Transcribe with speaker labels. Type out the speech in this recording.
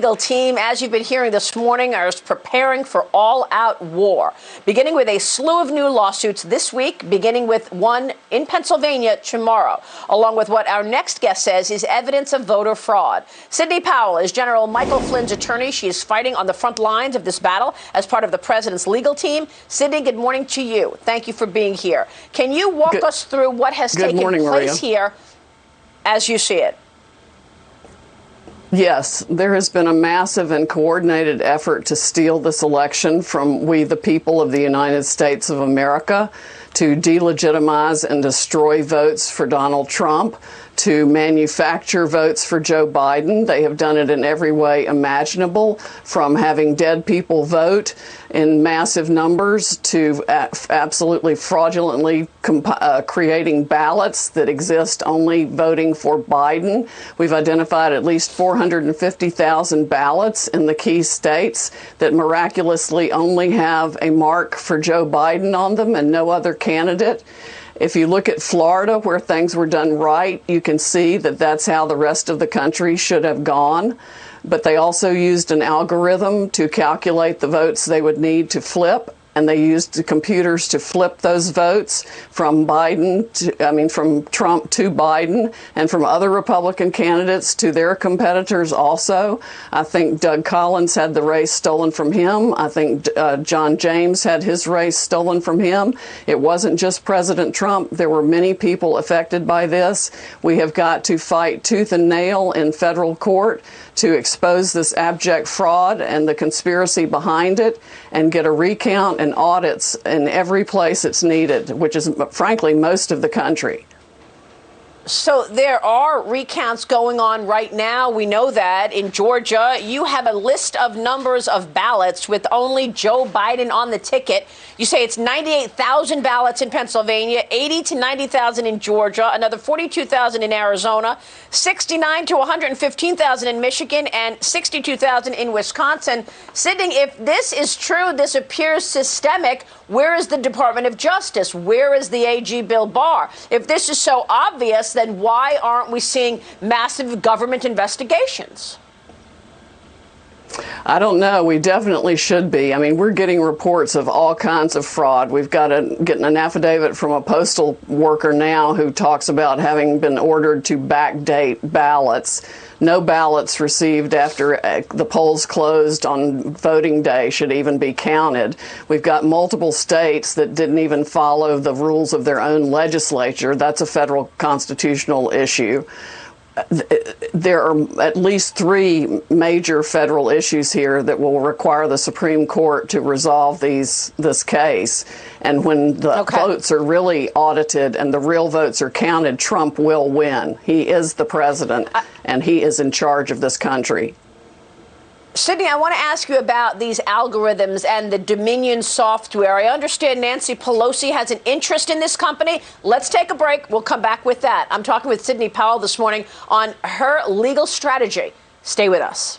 Speaker 1: legal team, as you've been hearing this morning, are preparing for all-out war, beginning with a slew of new lawsuits this week, beginning with one in Pennsylvania tomorrow, along with what our next guest says is evidence of voter fraud. Sidney Powell is General Michael Flynn's attorney. She is fighting on the front lines of this battle as part of the president's legal team. Sidney, good morning to you. Thank you for being here. Can you walk us through what has taken place here as you see it?
Speaker 2: Yes, there has been a massive and coordinated effort to steal this election from we, the people of the United States of America, to delegitimize and destroy votes for Donald Trump, to manufacture votes for Joe Biden. They have done it in every way imaginable, from having dead people vote in massive numbers to absolutely fraudulently creating ballots that exist only voting for Biden. We've identified at least 450,000 ballots in the key states that miraculously only have a mark for Joe Biden on them and no other candidate. If you look at Florida, where things were done right, you can see that that's how the rest of the country should have gone. But they also used an algorithm to calculate the votes they would need to flip, and they used the computers to flip those votes from from Trump to Biden, and from other Republican candidates to their competitors also. I think Doug Collins had the race stolen from him. I think John James had his race stolen from him. It wasn't just President Trump. There were many people affected by this. We have got to fight tooth and nail in federal court to expose this abject fraud and the conspiracy behind it, and get a recount and audits in every place it's needed, which is, frankly, most of the country.
Speaker 1: So there are recounts going on right now. We know that in Georgia, you have a list of numbers of ballots with only Joe Biden on the ticket. You say it's 98,000 ballots in Pennsylvania, 80 to 90,000 in Georgia, another 42,000 in Arizona, 69 to 115,000 in Michigan, and 62,000 in Wisconsin. Sidney, if this is true, this appears systemic. Where is the Department of Justice? Where is the AG Bill Barr? If this is so obvious, then why aren't we seeing massive government investigations?
Speaker 2: I don't know. We definitely should be. I mean, we're getting reports of all kinds of fraud. We've got getting an affidavit from a postal worker now who talks about having been ordered to backdate ballots. No ballots received after the polls closed on voting day should even be counted. We've got multiple states that didn't even follow the rules of their own legislature. That's a federal constitutional issue. There are at least 3 major federal issues here that will require the Supreme Court to resolve this case. And when the votes are really audited and the real votes are counted, Trump will win. He is the president, and he is in charge of this country.
Speaker 1: Sidney, I want to ask you about these algorithms and the Dominion software. I understand Nancy Pelosi has an interest in this company. Let's take a break. We'll come back with that. I'm talking with Sidney Powell this morning on her legal strategy. Stay with us.